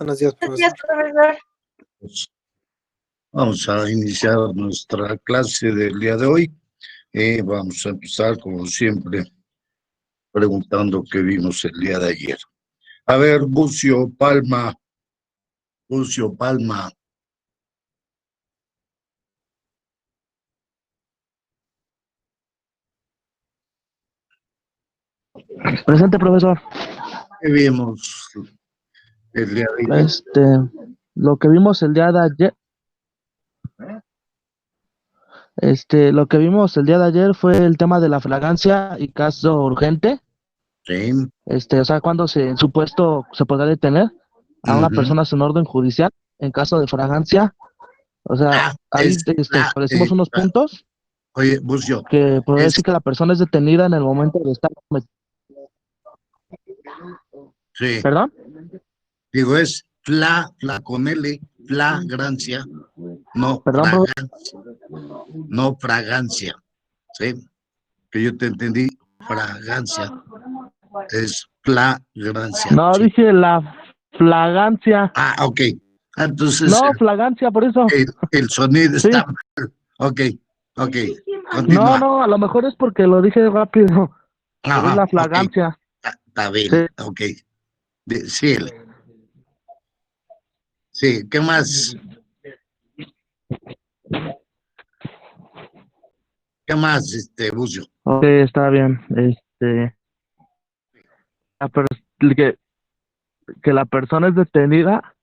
Buenos días, Buenos días, profesor. profesor. Vamos a iniciar nuestra clase del día de hoy. Vamos a empezar, como siempre, preguntando qué vimos el día de ayer. A ver, Bucio Palma. Presente, profesor. ¿Qué vimos el día de ayer? Lo que vimos el día de ayer, lo que vimos el día de ayer fue el tema de la flagrancia y caso urgente. Sí. O sea, cuando en su puesto se podrá detener a una persona sin orden judicial en caso de flagrancia. O sea, ahí establecimos unos puntos. Oye, Bucio. Que podría decir que la persona es detenida en el momento de estar. Sí. ¿Perdón? Digo, es con L, flagrancia, no Perdón, no fragancia, ¿sí? Que yo te entendí, fragancia, es flagrancia. No, sí. Dije la flagrancia. Ah, ok. Entonces. No, flagrancia, por eso. El sonido sí. Está mal. Ok. Continúa. No, a lo mejor es porque lo dije rápido. Pero es la flagrancia. Okay. Está bien, sí. Ok. Sí. Sí, ¿qué más? ¿Qué más, Bucio? Ok, está bien. Que la persona es detenida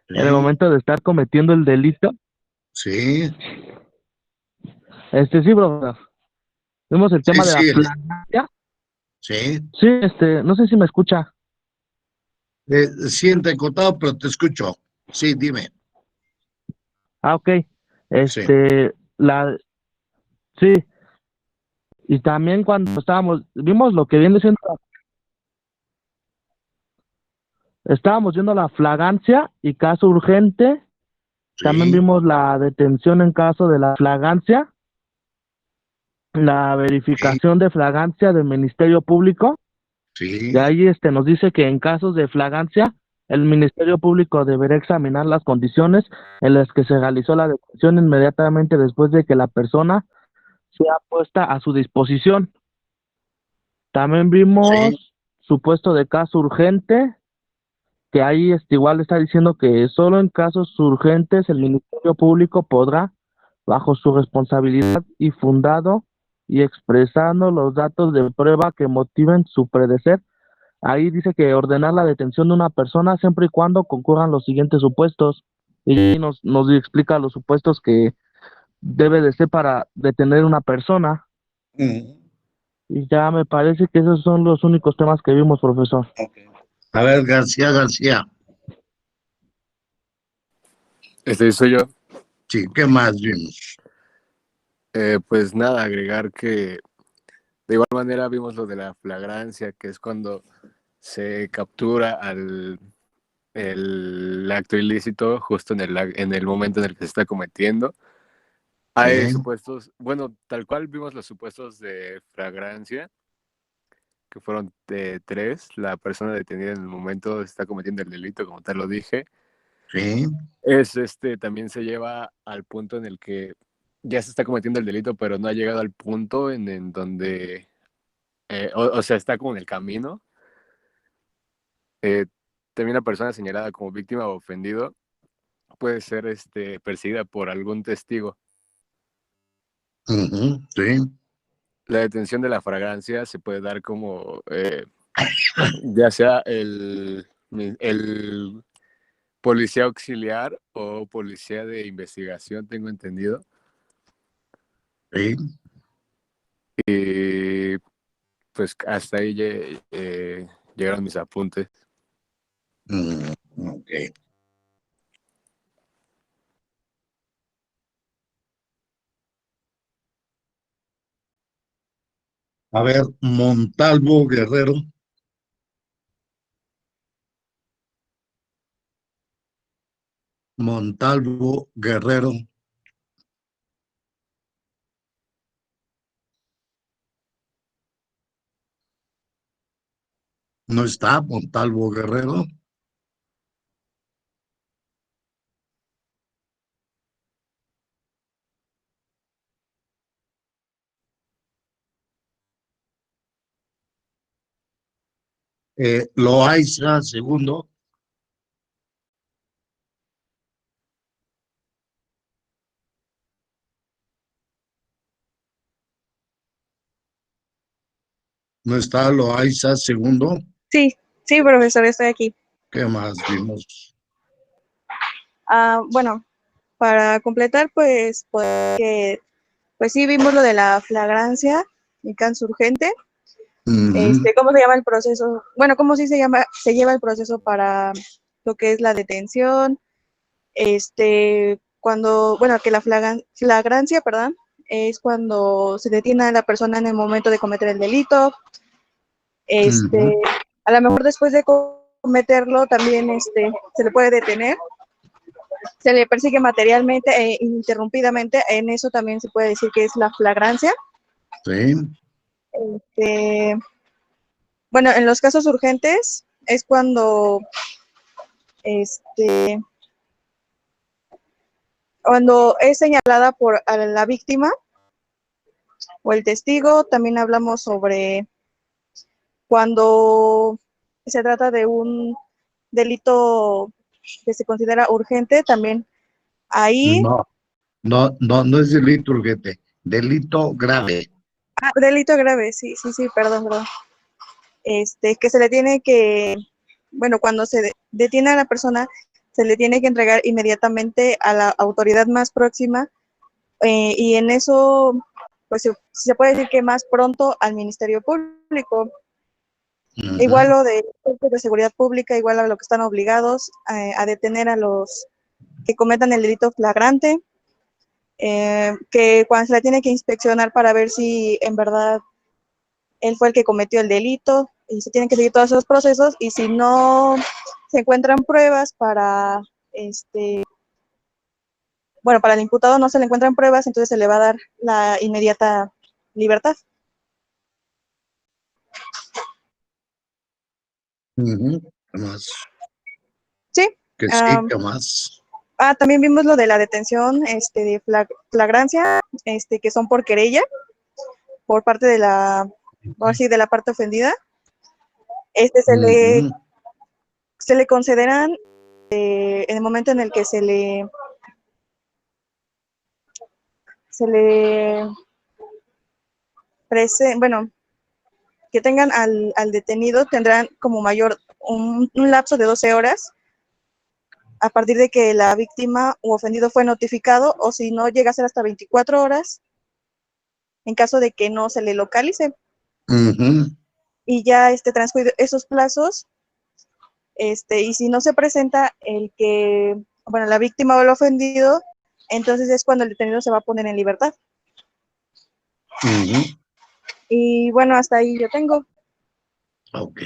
en el momento de estar cometiendo el delito. Sí. Sí, brother. Vimos el tema de la flagrancia. Sí. Sí, no sé si me escucha. Sí, entrecortado, pero te escucho. Sí, dime. Ah, ok. Sí. Y también cuando vimos lo que viene siendo, estábamos viendo la flagrancia y caso urgente. Sí. También vimos la detención en caso de la flagrancia, la verificación de flagrancia del Ministerio Público. Sí. Y ahí nos dice que en casos de flagrancia, el Ministerio Público deberá examinar las condiciones en las que se realizó la detención inmediatamente después de que la persona sea puesta a su disposición. También vimos supuesto de caso urgente, que ahí igual está diciendo que solo en casos urgentes el Ministerio Público podrá, bajo su responsabilidad y fundado y expresando los datos de prueba que motiven su predecir. Ahí dice que ordenar la detención de una persona siempre y cuando concurran los siguientes supuestos. Y nos explica los supuestos que debe de ser para detener una persona. Y ya me parece que esos son los únicos temas que vimos, profesor. Okay. A ver, García. Soy yo. Sí, ¿qué más vimos? Pues nada, agregar que de igual manera vimos lo de la flagrancia, que es cuando se captura el acto ilícito justo en el momento en el que se está cometiendo. Hay supuestos, bueno, tal cual vimos los supuestos de flagrancia, que fueron 3, la persona detenida en el momento está cometiendo el delito, como tal lo dije. Sí. También se lleva al punto en el que ya se está cometiendo el delito, pero no ha llegado al punto en donde, o sea, está como en el camino. También la persona señalada como víctima o ofendido puede ser perseguida por algún testigo. Sí. La detención de la flagrancia se puede dar como, ya sea el policía auxiliar o policía de investigación, tengo entendido. Sí. Y pues hasta ahí llegaron mis apuntes. Ok. A ver, Montalvo Guerrero. ¿No está Montalvo Guerrero? Loaiza, segundo. ¿No está Loaiza, segundo? Sí, sí, profesor, estoy aquí. ¿Qué más vimos? Bueno, para completar, pues sí vimos lo de la flagrancia y caso urgente. ¿Cómo se llama el proceso? Bueno, ¿cómo sí se lleva el proceso para lo que es la detención? Cuando, bueno, que la flagrancia, perdón, es cuando se detiene a la persona en el momento de cometer el delito. A lo mejor después de cometerlo también se le puede detener, se le persigue materialmente e ininterrumpidamente, en eso también se puede decir que es la flagrancia. Sí. Bueno, en los casos urgentes es cuando cuando es señalada por la víctima o el testigo. También hablamos sobre cuando se trata de un delito que se considera urgente, también ahí. No es delito urgente, delito grave. Delito grave, sí, perdón. Que se le tiene que, bueno, cuando se detiene a la persona, se le tiene que entregar inmediatamente a la autoridad más próxima, y en eso, pues se puede decir que más pronto al Ministerio Público. Igual lo de seguridad pública, igual a lo que están obligados a detener a los que cometan el delito flagrante, que cuando se la tiene que inspeccionar para ver si en verdad él fue el que cometió el delito, y se tienen que seguir todos esos procesos, y si no se encuentran pruebas para bueno, para el imputado no se le encuentran pruebas, entonces se le va a dar la inmediata libertad. ¿Qué más? Sí. Que sí, ¿qué más? También vimos lo de la detención de flagrancia, que son por querella, por parte de la, de la parte ofendida. Se le concederán en el momento en el que se le bueno, que tengan al detenido, tendrán como mayor un lapso de 12 horas a partir de que la víctima u ofendido fue notificado, o si no, llega a ser hasta 24 horas en caso de que no se le localice. Y ya transcurrido esos plazos, y si no se presenta bueno, la víctima o el ofendido, entonces es cuando el detenido se va a poner en libertad. Y bueno, hasta ahí yo tengo. Ok.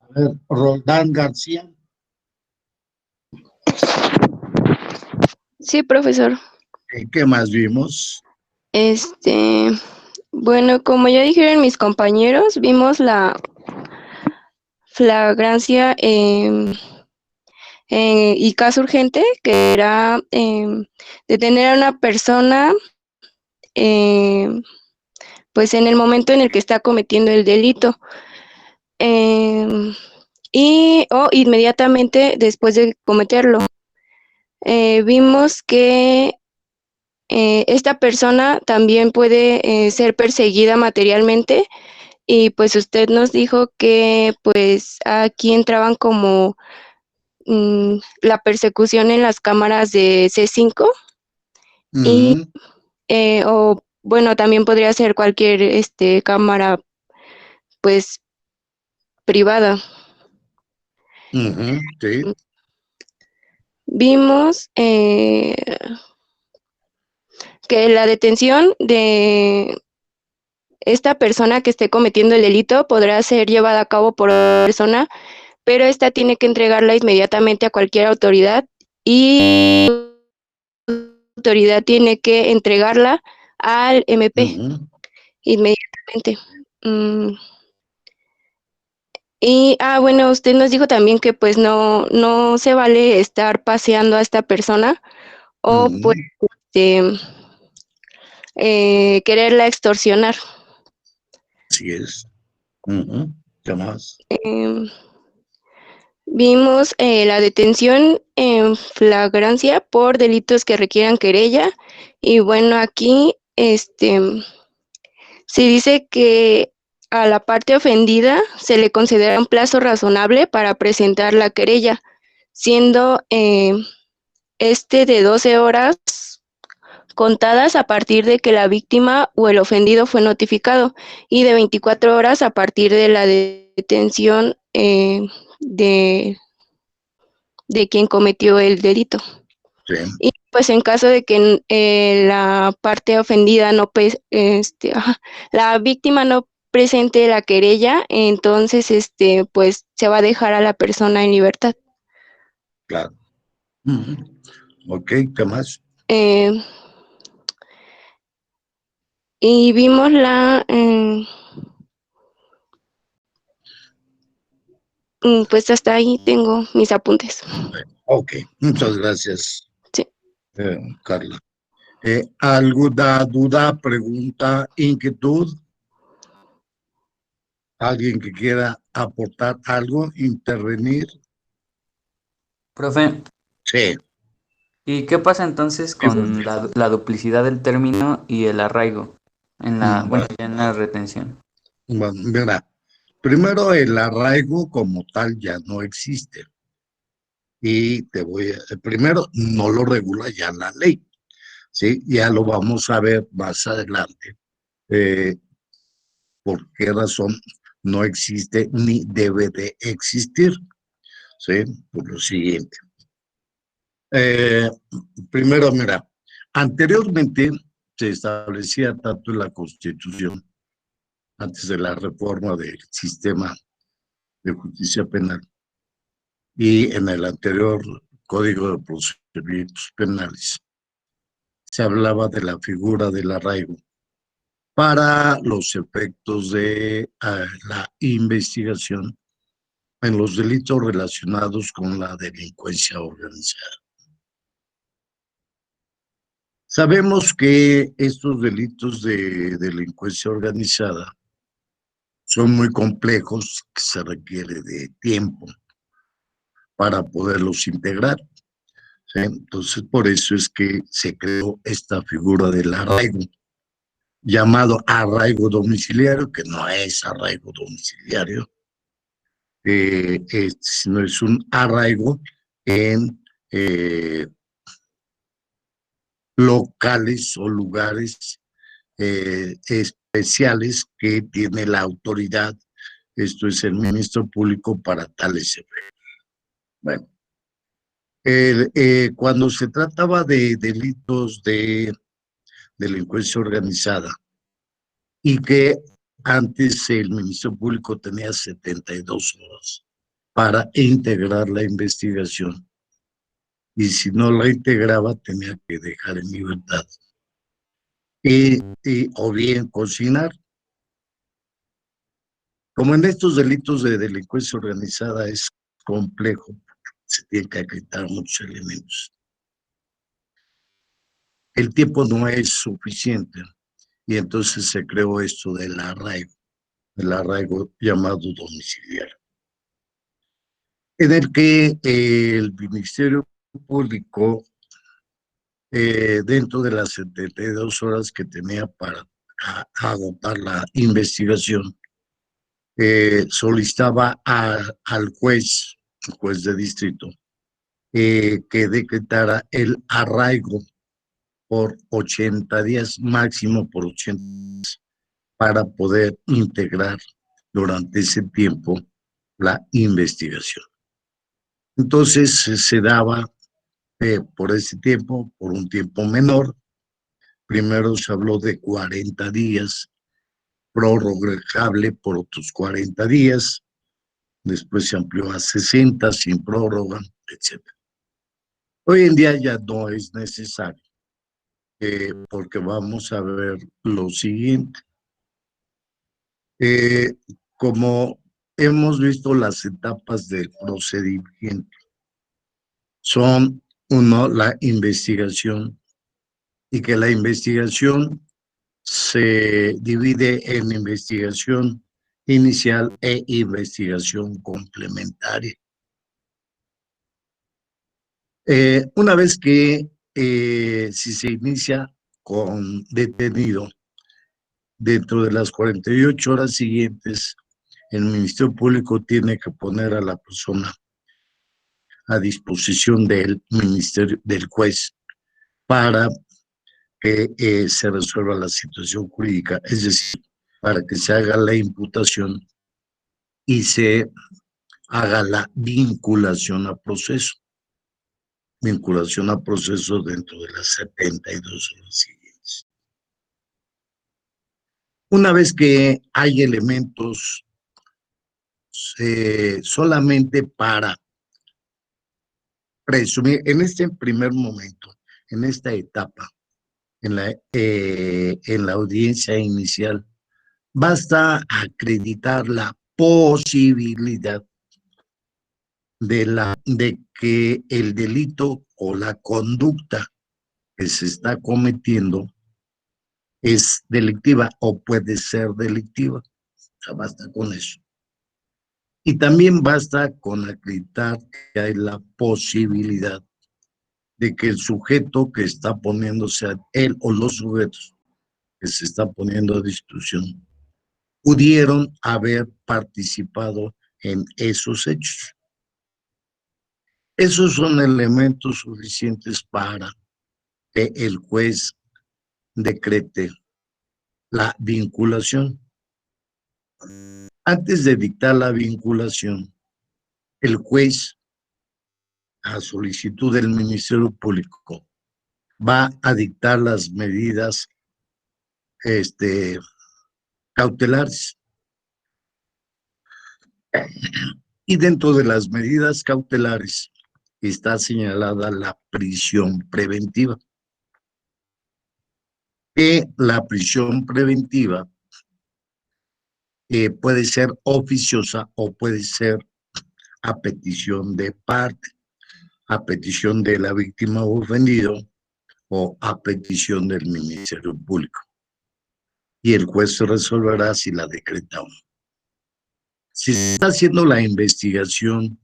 A ver, Roldán García. Sí, profesor. ¿Qué más vimos? Bueno, como ya dijeron mis compañeros, vimos la flagrancia y caso urgente, que era detener a una persona pues en el momento en el que está cometiendo el delito, o inmediatamente después de cometerlo. Vimos que esta persona también puede ser perseguida materialmente, y pues usted nos dijo que pues aquí entraban como la persecución en las cámaras de C5, y o bueno, también podría ser cualquier cámara pues privada. Sí. Vimos que la detención de esta persona que esté cometiendo el delito podrá ser llevada a cabo por otra persona, pero esta tiene que entregarla inmediatamente a cualquier autoridad, y la autoridad tiene que entregarla al MP inmediatamente. Y bueno, usted nos dijo también que pues no se vale estar paseando a esta persona, o pues quererla extorsionar. Así es. Ujú. ¿Qué más? Vimos la detención en flagrancia por delitos que requieran querella. Y bueno, aquí se dice que a la parte ofendida se le considera un plazo razonable para presentar la querella, siendo de 12 horas contadas a partir de que la víctima o el ofendido fue notificado y de 24 horas a partir de la detención de quien cometió el delito. Sí. Y pues en caso de que la parte ofendida no, la víctima no presente la querella, entonces pues se va a dejar a la persona en libertad. Claro. Ujú. Ok, ¿qué más? Y vimos pues hasta ahí tengo mis apuntes. Ok, muchas gracias, Sí. Carla. ¿Alguna duda, pregunta, inquietud? ¿Alguien que quiera aportar algo, intervenir? Profe, Sí. ¿y qué pasa entonces con la duplicidad del término y el arraigo en Bueno, ya en la retención? bueno, mira, primero el arraigo como tal ya no existe. Y primero no lo regula ya la ley, ¿sí? Ya lo vamos a ver más adelante. ¿Por qué razón no existe ni debe de existir? ¿Sí? Por lo siguiente. Eh, Primero, mira, anteriormente se establecía tanto en la Constitución, antes de la reforma del sistema de justicia penal, y en el anterior Código de Procedimientos Penales, se hablaba de la figura del arraigo para los efectos de la investigación en los delitos relacionados con la delincuencia organizada. Sabemos que estos delitos de delincuencia organizada son muy complejos, que se requiere de tiempo para poderlos integrar, ¿sí? Entonces, por eso es que se creó esta figura del arraigo, llamado arraigo domiciliario, que no es arraigo domiciliario, sino es un arraigo en locales o lugares especiales que tiene la autoridad, esto es el ministro público, para tales efectos. Bueno, cuando se trataba de delitos de delincuencia organizada y que antes el ministro público tenía 72 horas para integrar la investigación, y si no la integraba tenía que dejar en libertad o bien cocinar. Como en estos delitos de delincuencia organizada es complejo, se tienen que acreditar muchos elementos. El tiempo no es suficiente y entonces se creó esto del arraigo llamado domiciliario, en el que el Ministerio Público, dentro de las 72 horas que tenía para agotar la investigación, solicitaba al juez de distrito, que decretara el arraigo por 80 días, máximo por 80 días, para poder integrar durante ese tiempo la investigación. Entonces se daba por ese tiempo, por un tiempo menor. Primero se habló de 40 días, prorrogable por otros 40 días, después se amplió a 60 sin prórroga, etc. Hoy en día ya no es necesario, porque vamos a ver lo siguiente. Como hemos visto, las etapas del procedimiento son, uno, la investigación, y que la investigación se divide en investigación inicial e investigación complementaria. Una vez que si se inicia con detenido, dentro de las 48 horas siguientes, el Ministerio Público tiene que poner a la persona a disposición del ministerio, del juez, para que se resuelva la situación jurídica, es decir, para que se haga la imputación y se haga la vinculación a proceso. Vinculación a proceso dentro de las 72 horas siguientes. Una vez que hay elementos solamente para presumir, en este primer momento, en esta etapa, en la audiencia inicial, basta acreditar la posibilidad de que el delito o la conducta que se está cometiendo es delictiva o puede ser delictiva. O sea, basta con eso. Y también basta con acreditar que hay la posibilidad de que el sujeto que está poniéndose, él o los sujetos que se está poniendo a discusión, pudieron haber participado en esos hechos. Esos son elementos suficientes para que el juez decrete la vinculación. Antes de dictar la vinculación, el juez, a solicitud del Ministerio Público, va a dictar las medidas cautelares. Y dentro de las medidas cautelares está señalada la prisión preventiva. Que la prisión preventiva puede ser oficiosa o puede ser a petición de parte, a petición de la víctima o ofendido o a petición del Ministerio Público. Y el juez resolverá si la decreta o no. Si se está haciendo la investigación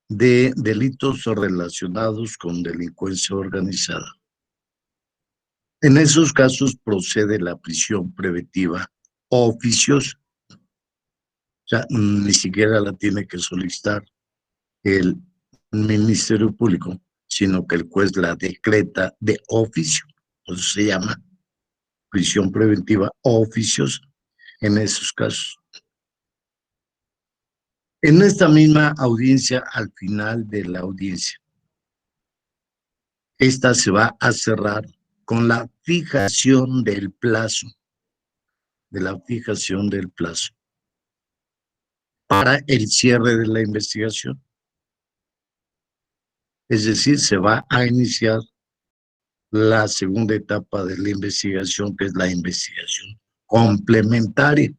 de delitos relacionados con delincuencia organizada, en esos casos procede la prisión preventiva oficiosa. O sea, ni siquiera la tiene que solicitar el Ministerio Público, sino que el juez la decreta de oficio. Por eso se llama prisión preventiva oficiosa en esos casos. En esta misma audiencia, al final de la audiencia, esta se va a cerrar con la fijación del plazo, para el cierre de la investigación. Es decir, se va a iniciar la segunda etapa de la investigación, que es la investigación complementaria.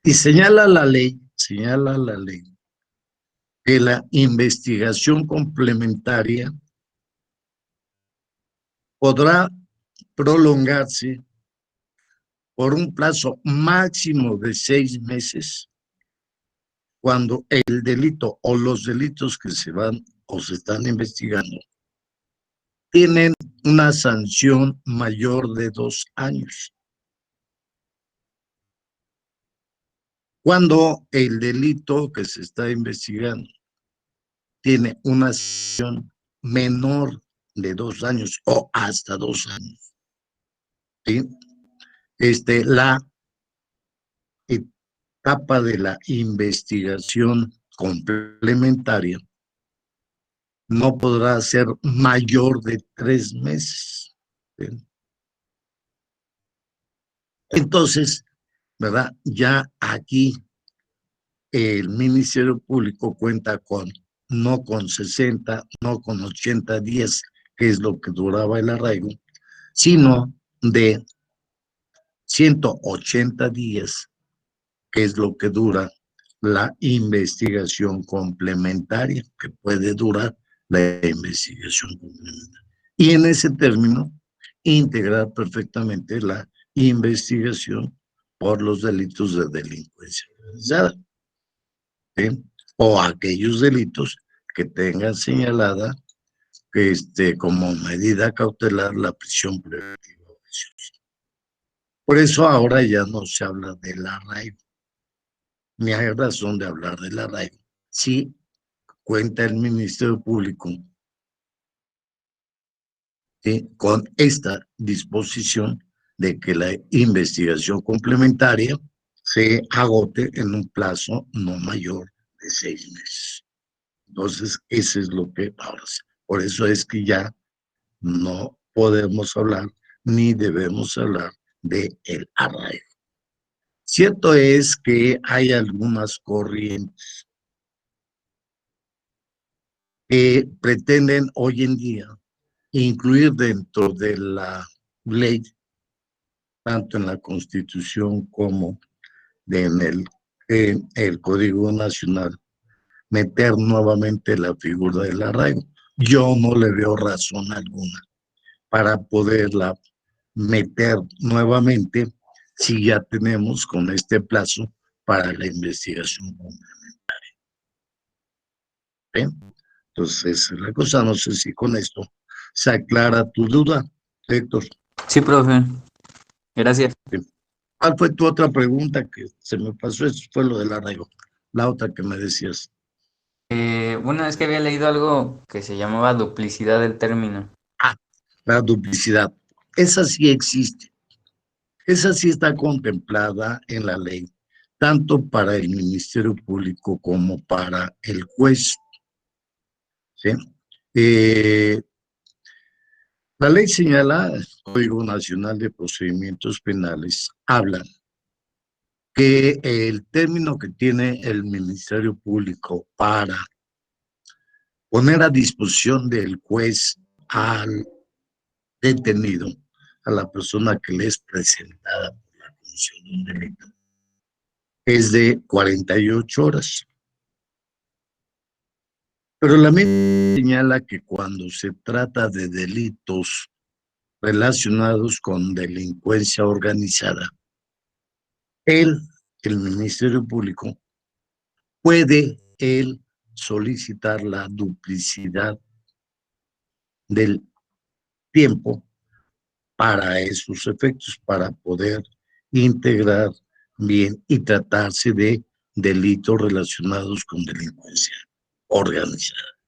Y señala la ley que la investigación complementaria podrá prolongarse por un plazo máximo de 6 meses cuando el delito o los delitos que se van o se están investigando tienen una sanción mayor de 2 años. Cuando el delito que se está investigando tiene una sanción menor de 2 años o hasta 2 años, ¿sí? La etapa de la investigación complementaria no podrá ser mayor de 3 meses. ¿Sí? Entonces, ¿verdad? Ya aquí el Ministerio Público cuenta no con 60, no con 80 días, que es lo que duraba el arraigo, sino de 180 días, que es lo que dura la investigación complementaria, que puede durar la investigación complementaria. Y en ese término, integrar perfectamente la investigación por los delitos de delincuencia organizada, ¿sí? O aquellos delitos que tengan señalada como medida cautelar la prisión preventiva oficiosa. Por eso ahora ya no se habla del arraigo, ni hay razón de hablar del arraigo. Sí cuenta el Ministerio Público con esta disposición de que la investigación complementaria se agote en un plazo no mayor de 6 meses. Entonces, eso es lo que ahora. Por eso es que ya no podemos hablar ni debemos hablar de el arraigo. Cierto es que hay algunas corrientes que pretenden hoy en día incluir dentro de la ley, tanto en la Constitución como en el Código Nacional, meter nuevamente la figura del arraigo. Yo no le veo razón alguna para poderla meter nuevamente si ya tenemos con este plazo para la investigación complementaria. ¿Bien? Entonces, la cosa, no sé si con esto se aclara tu duda, Héctor. Sí, profe. Gracias. ¿Cuál fue tu otra pregunta que se me pasó? Eso fue lo del arraigo. La otra que me decías. Bueno, es que había leído algo que se llamaba duplicidad del término. Ah, la duplicidad. Esa sí existe. Esa sí está contemplada en la ley, tanto para el Ministerio Público como para el juez. ¿Sí? La ley señala, el Código Nacional de Procedimientos Penales, habla que el término que tiene el Ministerio Público para poner a disposición del juez al detenido, a la persona que le es presentada por la comisión de un delito, es de 48 horas. Pero la ley señala que cuando se trata de delitos relacionados con delincuencia organizada, el Ministerio Público puede solicitar la duplicidad del tiempo para esos efectos, para poder integrar bien y tratarse de delitos relacionados con delincuencia organizada.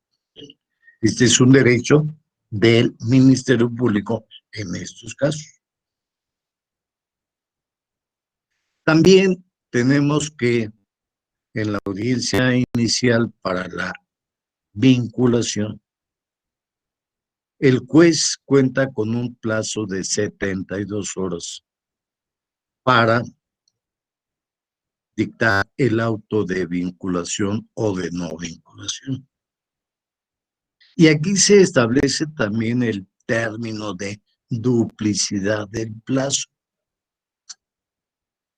Este es un derecho del Ministerio Público en estos casos. También tenemos que en la audiencia inicial para la vinculación, el juez cuenta con un plazo de 72 horas para dictar el auto de vinculación o de no vinculación. Y aquí se establece también el término de duplicidad del plazo.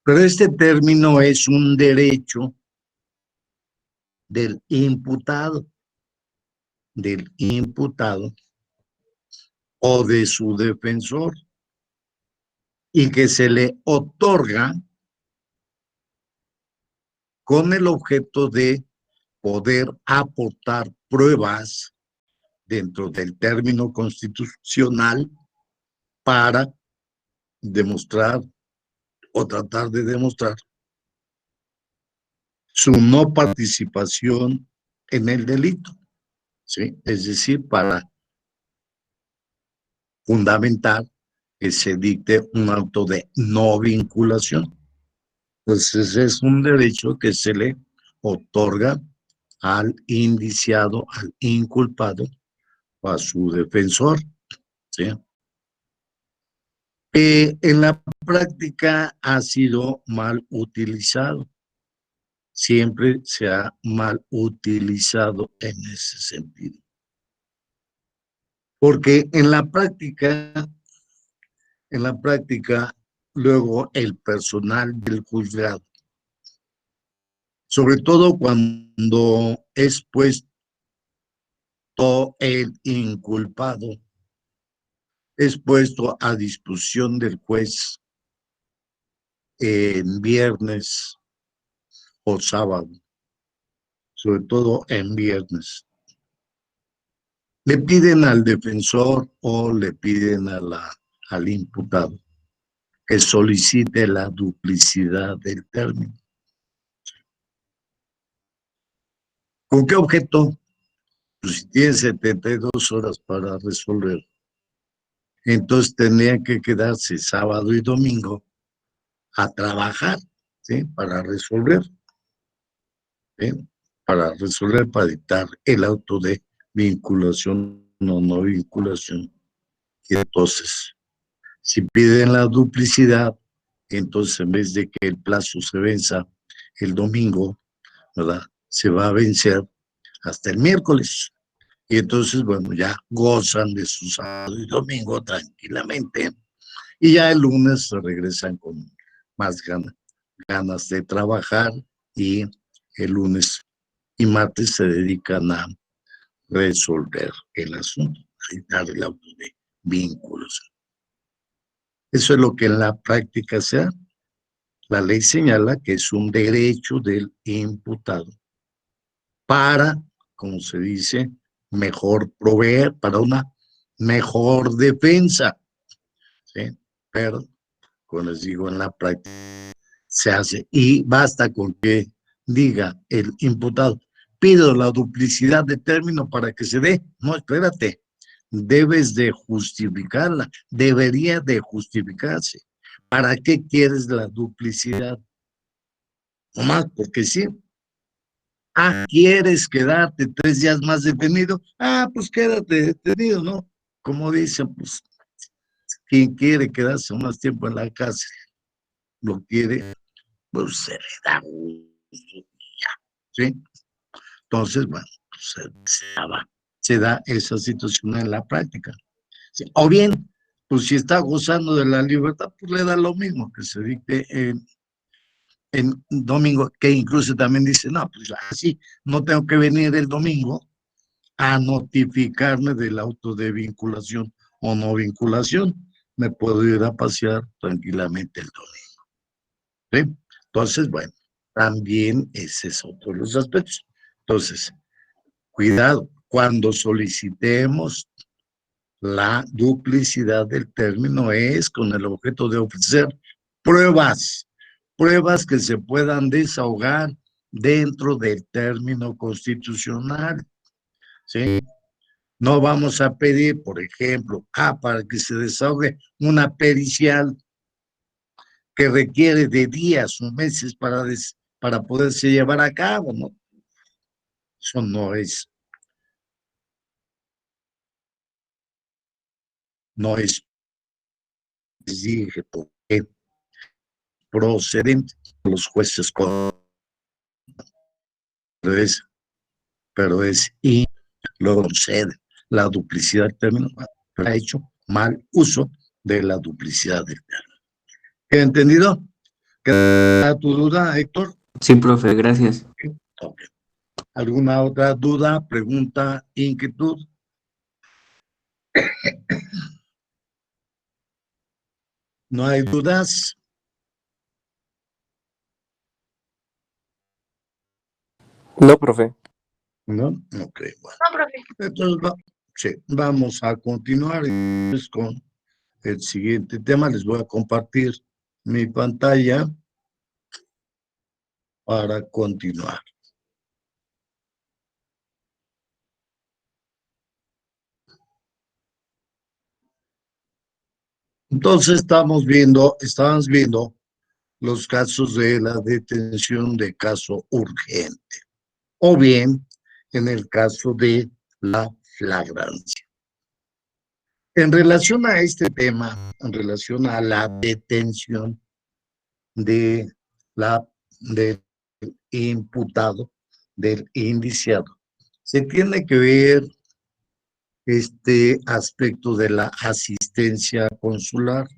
Pero este término es un derecho del imputado o de su defensor y que se le otorga con el objeto de poder aportar pruebas dentro del término constitucional para demostrar o tratar de demostrar su no participación en el delito, ¿sí? Es decir, para fundamentar que se dicte un auto de no vinculación. Entonces es un derecho que se le otorga al indiciado, al inculpado o a su defensor, ¿sí? En la práctica ha sido mal utilizado. Siempre se ha mal utilizado en ese sentido. Porque en la práctica, luego el personal del juzgado, sobre todo cuando es puesto el inculpado es puesto a disposición del juez en viernes o sábado, sobre todo en viernes. Le piden al defensor o le piden al imputado que solicite la duplicidad del término. ¿Con qué objeto? Pues si tiene 72 horas para resolver, entonces tendrían que quedarse sábado y domingo a trabajar, ¿sí? Para resolver, ¿sí? Para resolver, para dictar el auto de vinculación o no vinculación. Y entonces, si piden la duplicidad, entonces en vez de que el plazo se venza el domingo, ¿verdad? Se va a vencer hasta el miércoles. Y entonces, bueno, ya gozan de su sábado y domingo tranquilamente. Y ya el lunes se regresan con más ganas de trabajar, y el lunes y martes se dedican a resolver el asunto, a dictar el auto de vínculos. Eso es lo que en la práctica se da. La ley señala que es un derecho del imputado para, como se dice, mejor proveer, para una mejor defensa, ¿sí? Pero, como les digo, en la práctica se hace, y basta con que diga el imputado: pido la duplicidad de término para que se dé. No, espérate, debes de justificarla, debería de justificarse. ¿Para qué quieres la duplicidad? Nomás porque sí. Ah, ¿quieres quedarte 3 días más detenido? Ah, pues quédate detenido, ¿no? Como dicen, pues, quien quiere quedarse más tiempo en la cárcel, lo quiere, pues se le da gusto, ¿sí? Entonces, bueno, pues, se da esa situación en la práctica. ¿Sí? O bien, pues si está gozando de la libertad, pues le da lo mismo que se dicte en domingo, que incluso también dice: no, pues así no tengo que venir el domingo a notificarme del auto de vinculación o no vinculación. Me puedo ir a pasear tranquilamente el domingo, ¿sí? Entonces, bueno, también ese es otro de los aspectos. Entonces, cuidado, cuando solicitemos la duplicidad del término es con el objeto de ofrecer pruebas, pruebas que se puedan desahogar dentro del término constitucional, ¿sí? No vamos a pedir, por ejemplo, para que se desahogue una pericial que requiere de días o meses para poderse llevar a cabo, ¿no? Eso no es, les dije, porque procedente. Los jueces pero es y lo concede la duplicidad del término, ha hecho mal uso de la duplicidad del término. ¿Queda entendido? ¿Queda tu duda, Héctor? Sí, profe, gracias. Okay. ¿Alguna otra duda, pregunta, inquietud? ¿No hay dudas? No, profe. ¿No? Ok, bueno. No, profe. Entonces, sí, vamos a continuar con el siguiente tema. Les voy a compartir mi pantalla para continuar. Entonces estamos viendo los casos de la detención de caso urgente, o bien en el caso de la flagrancia. En relación a este tema, en relación a la detención de del imputado, del indiciado, se tiene que ver este aspecto de la asistencia consular.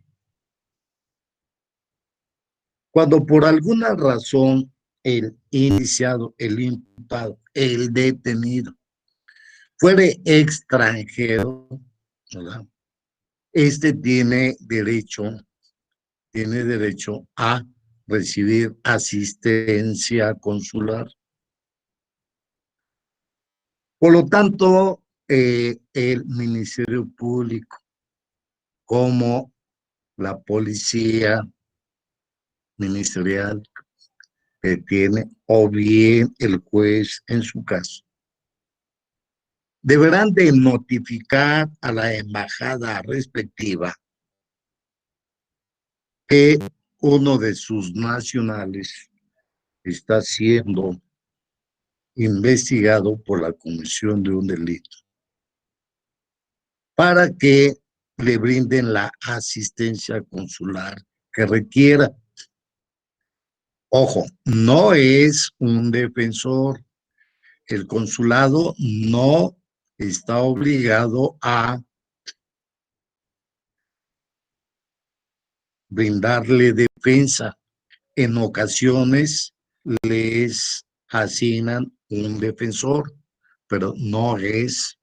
Cuando por alguna razón el indiciado, el imputado, el detenido fuere extranjero, ¿verdad? este tiene derecho a recibir asistencia consular. Por lo tanto, el Ministerio Público, como la policía ministerial que tiene, o bien el juez en su caso, deberán de notificar a la embajada respectiva que uno de sus nacionales está siendo investigado por la comisión de un delito, para que le brinden la asistencia consular que requiera. Ojo, no es un defensor. El consulado no está obligado a brindarle defensa. En ocasiones les asignan un defensor, pero no es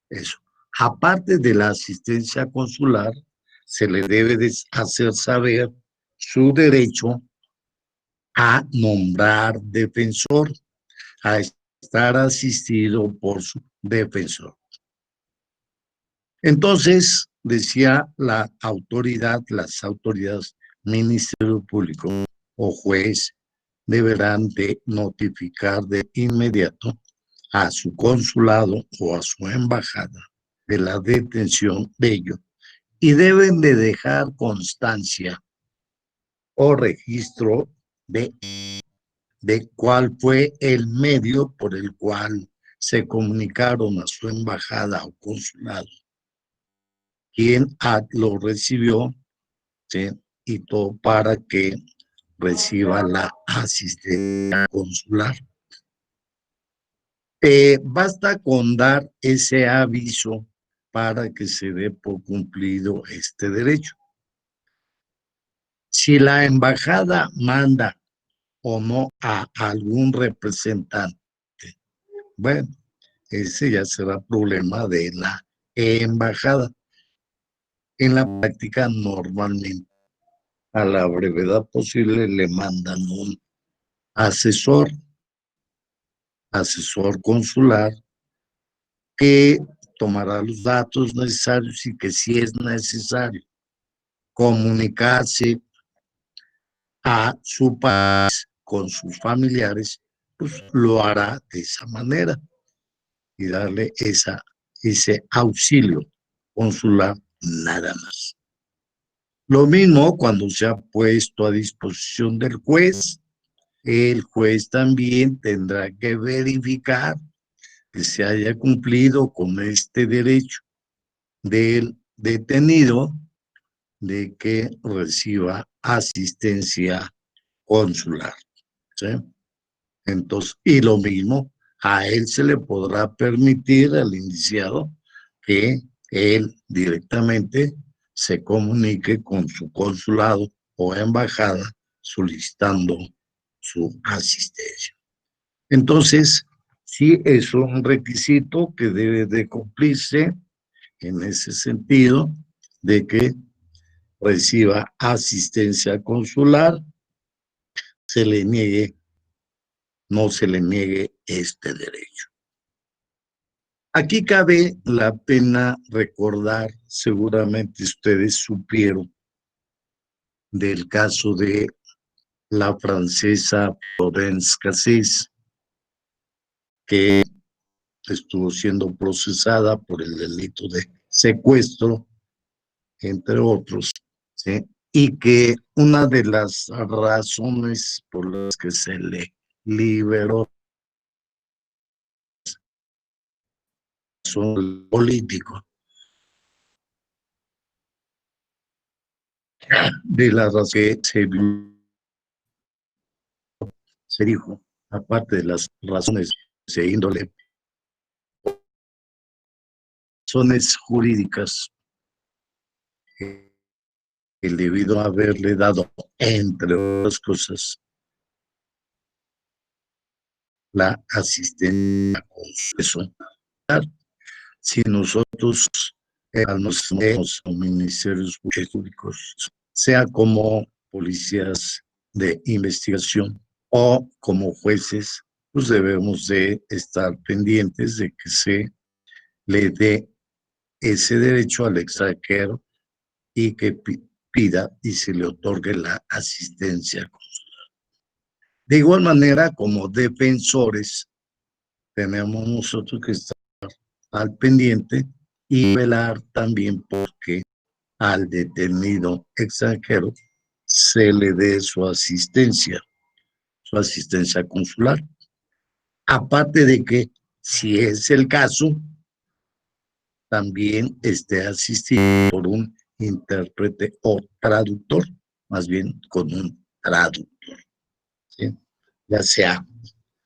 eso. Aparte de la asistencia consular, se le debe de hacer saber su derecho a nombrar defensor, a estar asistido por su defensor. Entonces, decía la autoridad, las autoridades, Ministerio Público o juez, deberán de notificar de inmediato a su consulado o a su embajada de la detención de ello, y deben de dejar constancia o registro de cuál fue el medio por el cual se comunicaron a su embajada o consulado, quién lo recibió, ¿sí? Y todo para que reciba la asistencia consular. Basta con dar ese aviso para que se dé por cumplido este derecho. Si la embajada manda o no a algún representante, bueno, ese ya será problema de la embajada. En la práctica, normalmente, a la brevedad posible, le mandan un asesor consular, que tomará los datos necesarios y que, si es necesario comunicarse a su país con sus familiares, pues lo hará de esa manera y darle ese auxilio consular, nada más. Lo mismo cuando se ha puesto a disposición del juez. El juez también tendrá que verificar que se haya cumplido con este derecho del detenido de que reciba asistencia consular, ¿sí? Entonces, y lo mismo, a él se le podrá permitir, al indiciado, que él directamente se comunique con su consulado o embajada solicitando su asistencia. Entonces, sí es un requisito que debe de cumplirse en ese sentido, de que reciba asistencia consular, no se le niegue este derecho. Aquí cabe la pena recordar, seguramente ustedes supieron del caso de la francesa Florence Cassés, que estuvo siendo procesada por el delito de secuestro, entre otros, ¿sí? Y que una de las razones por las que se le liberó son político, de las razones que se dijo, aparte de las razones de índole, razones jurídicas, el debido a haberle dado, entre otras cosas, la asistencia consular. Si nosotros a los ministerios públicos, sea como policías de investigación o como jueces, pues debemos de estar pendientes de que se le dé ese derecho al extranjero y que pida y se le otorgue la asistencia. De igual manera, como defensores, tenemos nosotros que estar al pendiente y velar también porque al detenido extranjero se le dé su asistencia consular. Aparte de que, si es el caso, también esté asistido por un intérprete o traductor, más bien con un traductor, ¿sí? Ya sea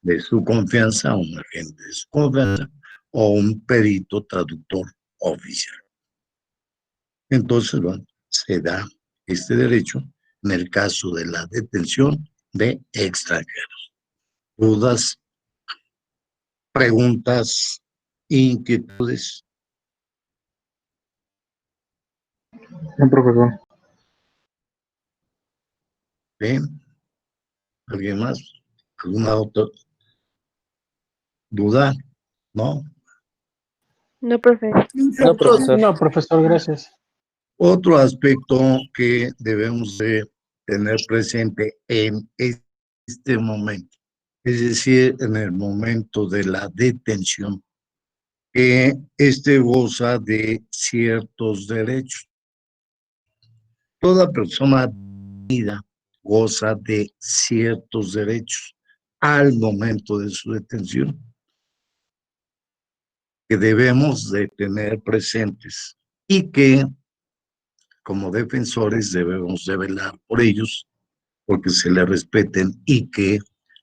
de su confianza, un agente de su confianza o un perito traductor oficial. Entonces, bueno, se da este derecho en el caso de la detención de extranjeros. ¿Dudas, preguntas, inquietudes? No, profesor. ¿Bien? ¿Alguien más? ¿Alguna otra duda? ¿No? No, profe. No, profesor. No, profesor, gracias. Otro aspecto que debemos de tener presente en este momento, es decir, en el momento de la detención, que goza de ciertos derechos. Toda persona detenida goza de ciertos derechos al momento de su detención, que debemos de tener presentes y que como defensores debemos de velar por ellos, porque se le respeten y que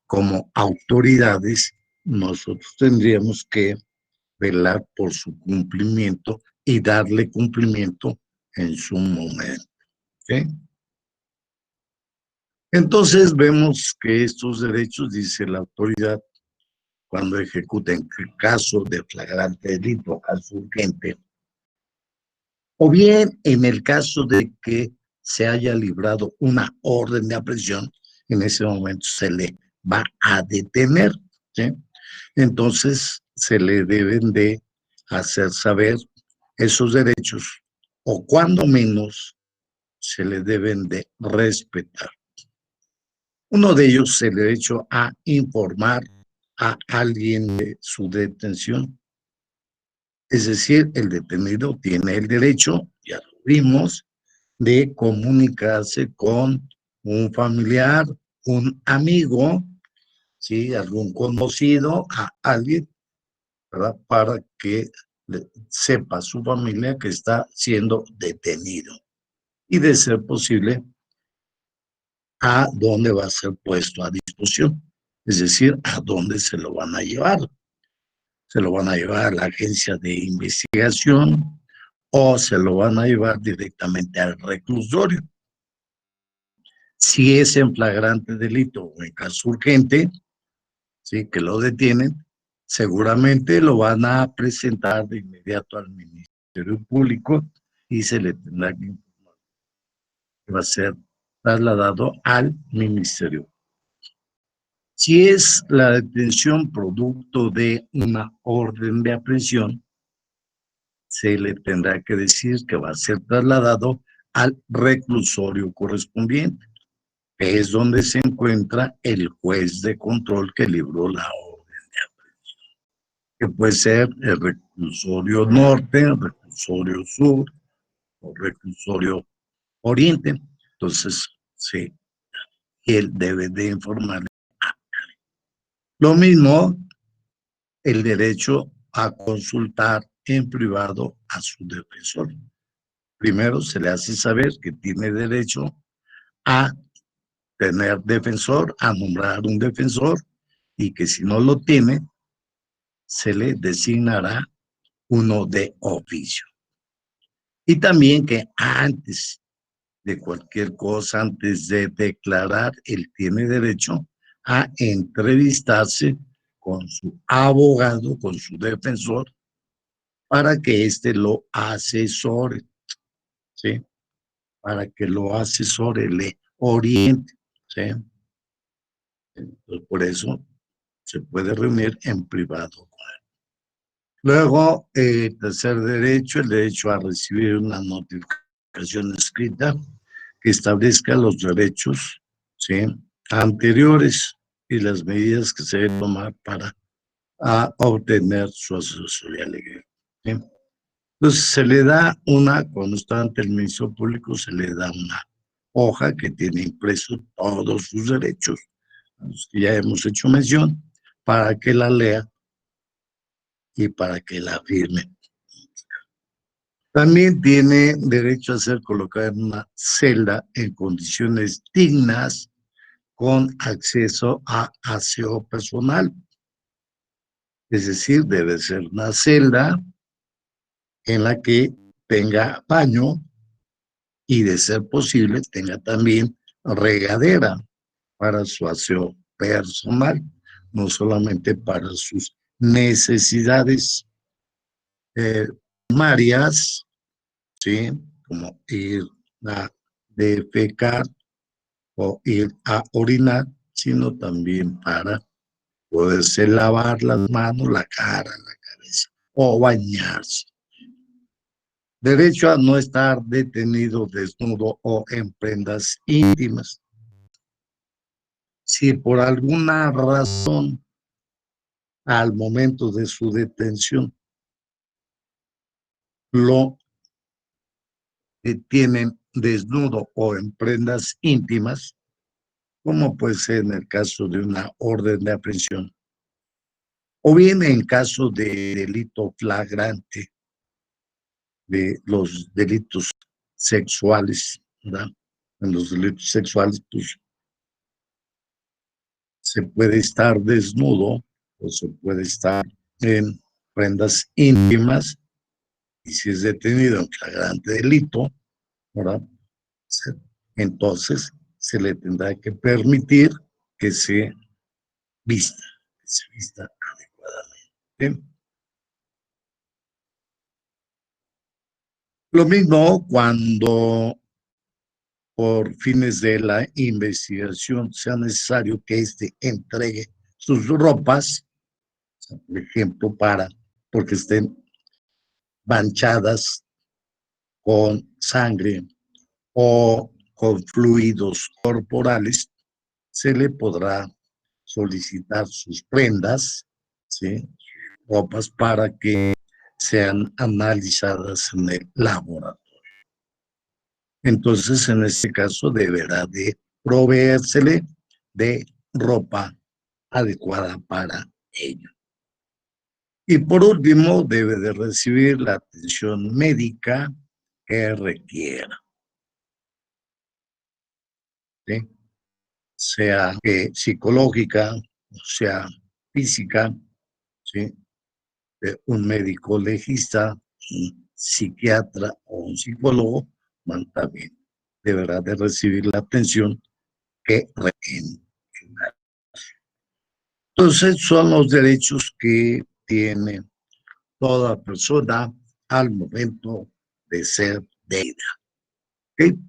como autoridades nosotros tendríamos que velar por su cumplimiento y darle cumplimiento en su momento. ¿Okay? Entonces vemos que estos derechos, dice la autoridad, cuando ejecuta en caso de flagrante delito, caso urgente, o bien en el caso de que se haya librado una orden de aprehensión, en ese momento se le va a detener, ¿sí? Entonces se le deben de hacer saber esos derechos, o cuando menos se le deben de respetar. Uno de ellos es el derecho a informar a alguien de su detención. Es decir, el detenido tiene el derecho, ya lo vimos, de comunicarse con un familiar, un amigo, ¿sí? Algún conocido, a alguien, ¿verdad? Para que sepa su familia que está siendo detenido. Y de ser posible, a dónde va a ser puesto a disposición. Es decir, a dónde se lo van a llevar. Se lo van a llevar a la agencia de investigación o se lo van a llevar directamente al reclusorio. Si es en flagrante delito o en caso urgente, ¿sí? Que lo detienen, seguramente lo van a presentar de inmediato al Ministerio Público y se le tendrá que informar que va a ser trasladado al Ministerio. Si es la detención producto de una orden de aprehensión, se le tendrá que decir que va a ser trasladado al reclusorio correspondiente, que es donde se encuentra el juez de control que libró la orden de aprehensión, que puede ser el reclusorio norte, el reclusorio sur o reclusorio oriente. Entonces, sí, él debe de informarle. Lo mismo, el derecho a consultar en privado a su defensor. Primero se le hace saber que tiene derecho a tener defensor, a nombrar un defensor, y que si no lo tiene, se le designará uno de oficio. Y también que antes de cualquier cosa, antes de declarar, él tiene derecho a entrevistarse con su abogado, con su defensor, para que éste lo asesore, ¿sí? Para que lo asesore, le oriente, ¿sí? Entonces, por eso se puede reunir en privado. Luego, tercer derecho, el derecho a recibir una notificación escrita que establezca los derechos, ¿sí?, anteriores y las medidas que se deben tomar para obtener su asesoría legal, ¿sí? Entonces, se le da cuando está ante el Ministerio Público, se le da una hoja que tiene impresos todos sus derechos, a los que ya hemos hecho mención, para que la lea y para que la firme. También tiene derecho a ser colocada en una celda en condiciones dignas con acceso a aseo personal. Es decir, debe ser una celda en la que tenga baño y, de ser posible, tenga también regadera para su aseo personal, no solamente para sus necesidades primarias, ¿sí?, como ir a defecar o ir a orinar, sino también para poderse lavar las manos, la cara, la cabeza o bañarse. Derecho a no estar detenido desnudo o en prendas íntimas. Si por alguna razón al momento de su detención lo detienen desnudo o en prendas íntimas, como puede ser en el caso de una orden de aprehensión, o bien en caso de delito flagrante, de los delitos sexuales, ¿verdad? En los delitos sexuales, pues, se puede estar desnudo o se puede estar en prendas íntimas, y si es detenido en flagrante delito, ¿verdad?, entonces se le tendrá que permitir que se vista adecuadamente. Lo mismo cuando por fines de la investigación sea necesario que éste entregue sus ropas, por ejemplo, porque estén manchadas con sangre o con fluidos corporales, se le podrá solicitar sus prendas, ¿sí?, ropas, para que sean analizadas en el laboratorio. Entonces, en este caso, deberá de proveérsele de ropa adecuada para ello. Y por último, debe de recibir la atención médica que requiera, ¿sí?, sea psicológica, o sea física, ¿sí?, de un médico legista, un psiquiatra o un psicólogo, también deberá de recibir la atención que requiere. Entonces, son los derechos que tiene toda persona al momento de ser detenida. ¿Okay?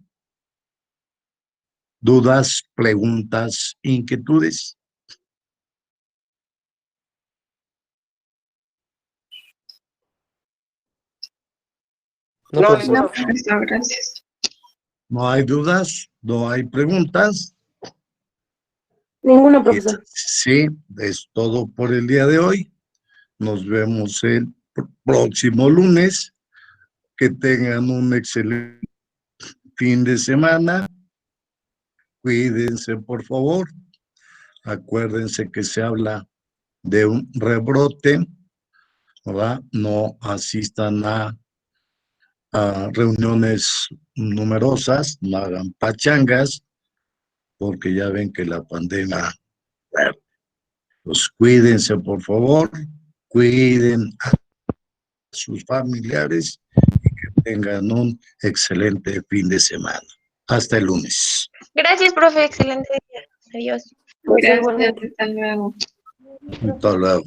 ¿Dudas, preguntas, inquietudes? No, profesor. No, profesor, gracias. ¿No hay dudas? ¿No hay preguntas? Ninguno, profesor. Sí, es todo por el día de hoy. Nos vemos el próximo lunes. Que tengan un excelente fin de semana. Cuídense, por favor. Acuérdense que se habla de un rebrote, ¿verdad? No asistan a reuniones numerosas, no hagan pachangas, porque ya ven que la pandemia, pues cuídense, por favor, cuiden a sus familiares y que tengan un excelente fin de semana. Hasta el lunes. Gracias, profe. Excelente día. Adiós. Gracias, hasta luego. Hasta luego.